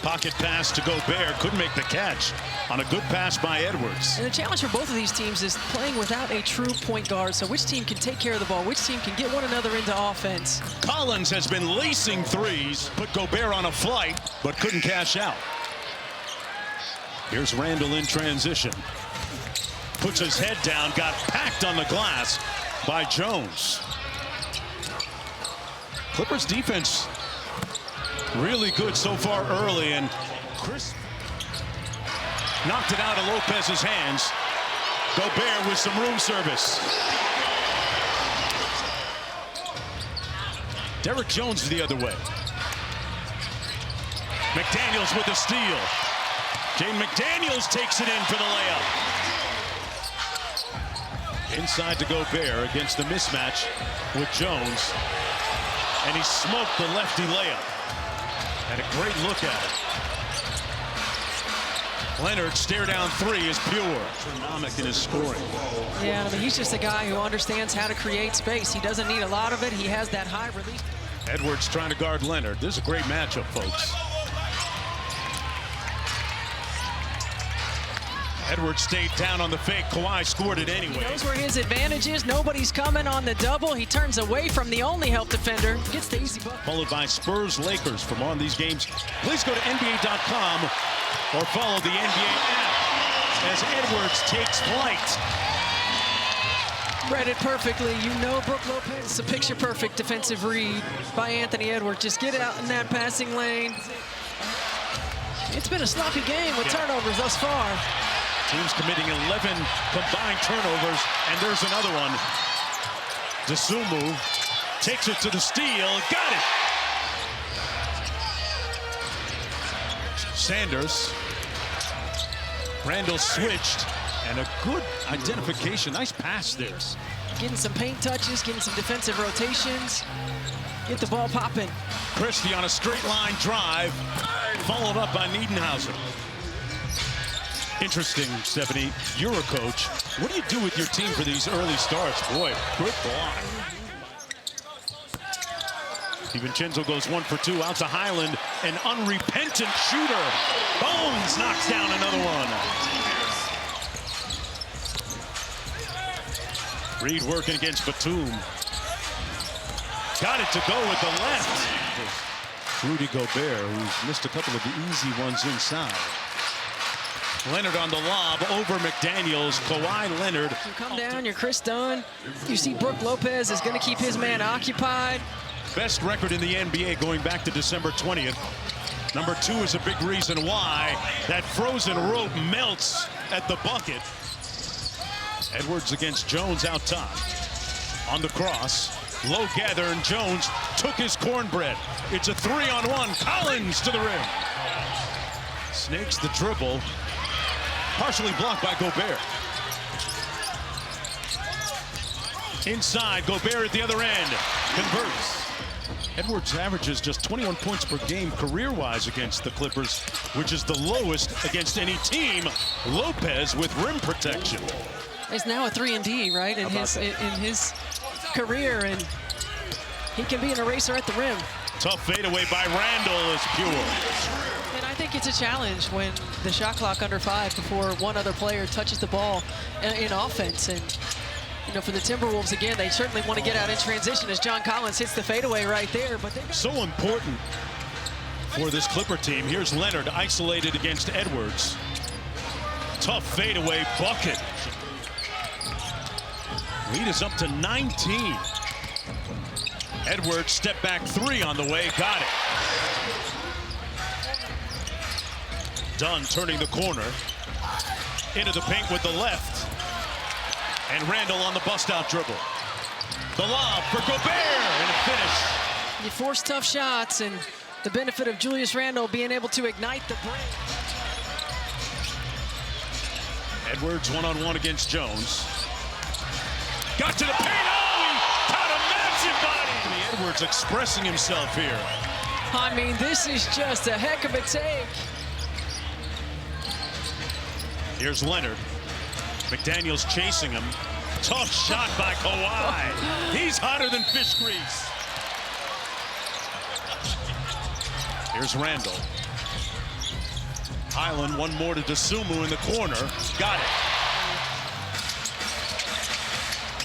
Pocket pass to Gobert, couldn't make the catch on a good pass by Edwards. And the challenge for both of these teams is playing without a true point guard. So which team can take care of the ball? Which team can get one another into offense? Collins has been lacing threes, put Gobert on a flight, but couldn't cash out. Here's Randall in transition. Puts his head down, got packed on the glass by Jones. Clippers defense really good so far early, and Chris knocked it out of Lopez's hands. Gobert with some room service. Derrick Jones the other way. McDaniels with a steal. Jaden McDaniels takes it in for the layup. Inside to Gobert against the mismatch with Jones. And he smoked the lefty layup. Had a great look at it. Leonard stare down three is pure. Economic in his scoring. Yeah, I mean, he's just a guy who understands how to create space. He doesn't need a lot of it. He has that high release. Edwards trying to guard Leonard. This is a great matchup, folks. Edwards stayed down on the fake. Kawhi scored it anyway. He knows where his advantage is. Nobody's coming on the double. He turns away from the only help defender. Gets the easy bucket. Followed by Spurs-Lakers. From on these games, please go to NBA.com or follow the NBA app as Edwards takes flight. Read it perfectly. You know Brook Lopez. It's a picture-perfect defensive read by Anthony Edwards. Just get out in that passing lane. It's been a sloppy game with turnovers thus far. Teams committing 11 combined turnovers, and there's another one. Dosunmu takes it to the steal, got it. Sanders. Randall switched, and a good identification. Nice pass there. Getting some paint touches, getting some defensive rotations. Get the ball popping. Christie on a straight line drive, followed up by Niedenhauser. Interesting, Stephanie, you're a coach. What do you do with your team for these early starts? Boy, good block. DiVincenzo goes 1 for 2 out to Highland. An unrepentant shooter. Bones knocks down another one. Reed working against Batum. Got it to go with the left. Rudy Gobert, who's missed a couple of the easy ones inside. Leonard on the lob over McDaniels. Kawhi Leonard. You come down, you're Chris Dunn. You see Brook Lopez is going to keep his man occupied. Best record in the NBA going back to December 20th. Number 2 is a big reason why that frozen rope melts at the bucket. Edwards against Jones out top. On the cross. Low gather, and Jones took his cornbread. It's a 3-on-1. Collins to the rim. Snakes the dribble. Partially blocked by Gobert. Inside, Gobert at the other end. Converts. Edwards averages just 21 points per game career-wise against the Clippers, which is the lowest against any team. Lopez with rim protection. He's now a 3-and-D, right, in his career, and he can be an eraser at the rim. Tough fadeaway by Randall is pure. And I think it's a challenge when the shot clock under 5 before one other player touches the ball in offense. And, you know, for the Timberwolves, again, they certainly want to get out in transition as John Collins hits the fadeaway right there. But so important for this Clipper team. Here's Leonard isolated against Edwards. Tough fadeaway bucket. Lead is up to 19. Edwards step back 3 on the way, got it. Dunn turning the corner. Into the paint with the left. And Randall on the bust-out dribble. The lob for Gobert and a finish. You force tough shots, and the benefit of Julius Randle being able to ignite the break. Edwards one-on-one against Jones. Got to the paint. Oh, he caught a massive body. Edwards expressing himself here. I mean, this is just a heck of a take. Here's Leonard. McDaniels chasing him. Tough shot by Kawhi. He's hotter than fish grease. Here's Randall. Highland, one more to Dosunmu in the corner. Got it.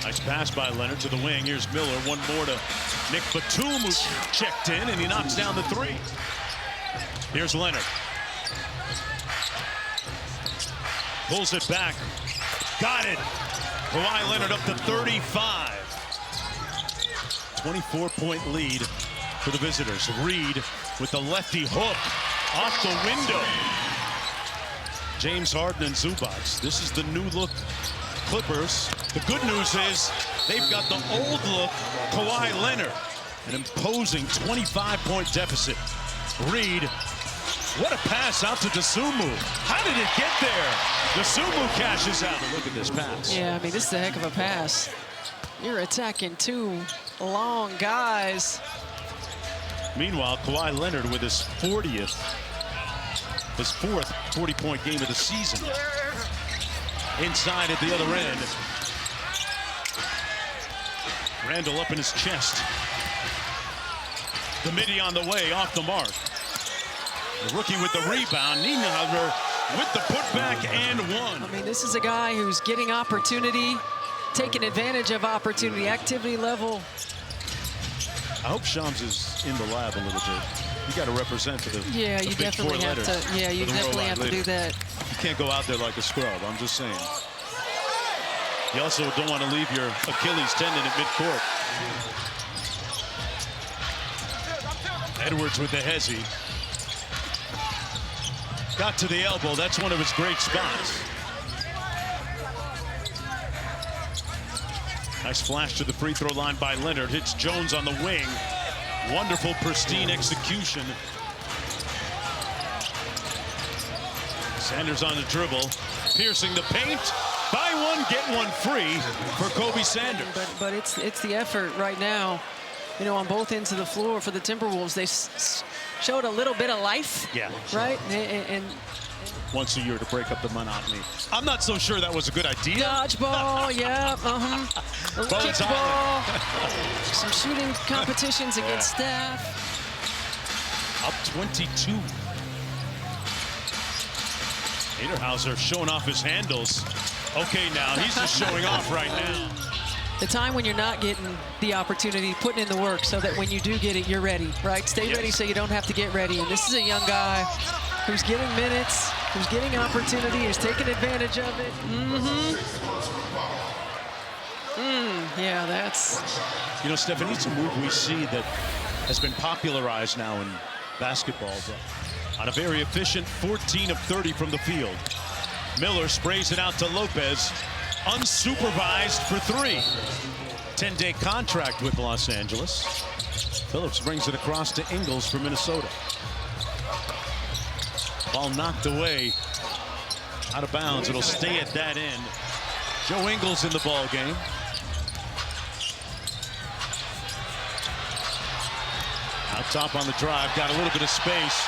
Nice pass by Leonard to the wing. Here's Miller. One more to Nick Batum, who checked in, and he knocks down the three. Here's Leonard. Pulls it back. Got it. Kawhi Leonard up to 35. 24-point lead for the visitors. Reed with the lefty hook off the window. James Harden and Zubac. This is the new look Clippers. The good news is they've got the old look Kawhi Leonard. An imposing 25-point deficit. Reed, what a pass out to Dosunmu. How did it get there? Dosunmu cashes out. Look at this pass. Yeah, I mean, this is a heck of a pass. You're attacking two long guys. Meanwhile, Kawhi Leonard with his 40th, his fourth 40-point game of the season. Inside at the other end. Randall up in his chest. The midi on the way, off the mark. The rookie with the rebound. Nienhuber with the putback and one. I mean, this is a guy who's getting opportunity, taking advantage of opportunity, activity level. I hope Shams is in the lab a little bit. You got to represent for the Yeah, you definitely have to. Yeah, you definitely have to do that. You can't go out there like a scrub. I'm just saying. You also don't want to leave your Achilles tendon at midcourt. Edwards with the hezzy. Got to the elbow. That's one of his great spots. Nice flash to the free throw line by Leonard. Hits Jones on the wing. Wonderful, pristine execution. Sanders on the dribble. Piercing the paint. Buy one, get one free for Kobe Sanders. But it's the effort right now, you know, on both ends of the floor for the Timberwolves. They showed a little bit of life, yeah, right? And once a year to break up the monotony. I'm not so sure that was a good idea. Dodgeball, yeah, kickball, some shooting competitions against staff. Up 22. Niederhauser showing off his handles. Okay, now he's just showing off right now. The time when you're not getting the opportunity, putting in the work so that when you do get it, you're ready, right? Stay ready so you don't have to get ready. And this is a young guy who's getting minutes, who's getting opportunity, who's taking advantage of it. Yeah, that's... You know, Stephanie, it's a move we see that has been popularized now in basketball. On a very efficient 14 of 30 from the field. Miller sprays it out to Lopez. Unsupervised for three. 10-day contract with Los Angeles. Phillips brings it across to Ingles for Minnesota. Ball knocked away. Out of bounds. It'll stay at that end. Joe Ingles in the ball game. Out top on the drive. Got a little bit of space.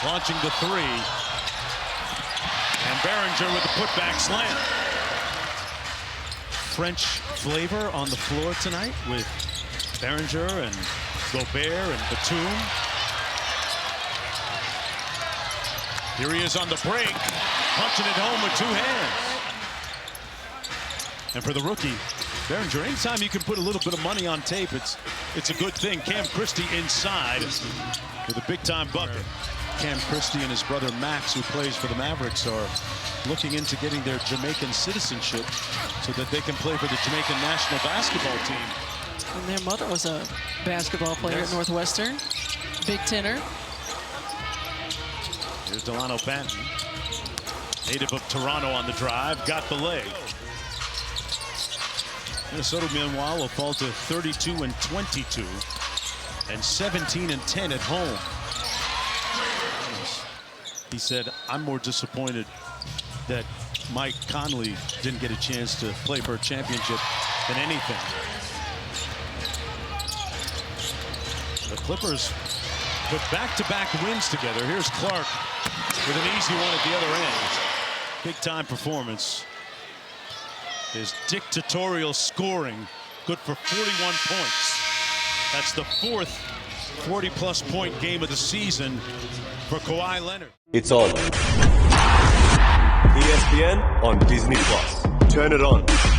Launching the three. And Behringer with the putback slam. French flavor on the floor tonight with Behringer and Gobert and Batum. Here he is on the break, punching it home with two hands. And for the rookie, Behringer, anytime you can put a little bit of money on tape, it's a good thing. Cam Christie inside with a big-time bucket. Cam Christie and his brother Max, who plays for the Mavericks, are looking into getting their Jamaican citizenship so that they can play for the Jamaican national basketball team. And their mother was a basketball player at Northwestern. Big tenor. Here's Delano Banton, native of Toronto on the drive, got the leg. Minnesota, meanwhile, will fall to 32-22 and 17-10 at home. He said, I'm more disappointed that Mike Conley didn't get a chance to play for a championship than anything. The Clippers put back-to-back wins together. Here's Clark with an easy one at the other end. Big-time performance. His dictatorial scoring, good for 41 points. That's the fourth 40-plus point game of the season for Kawhi Leonard. It's on. ESPN on Disney+. Turn it on.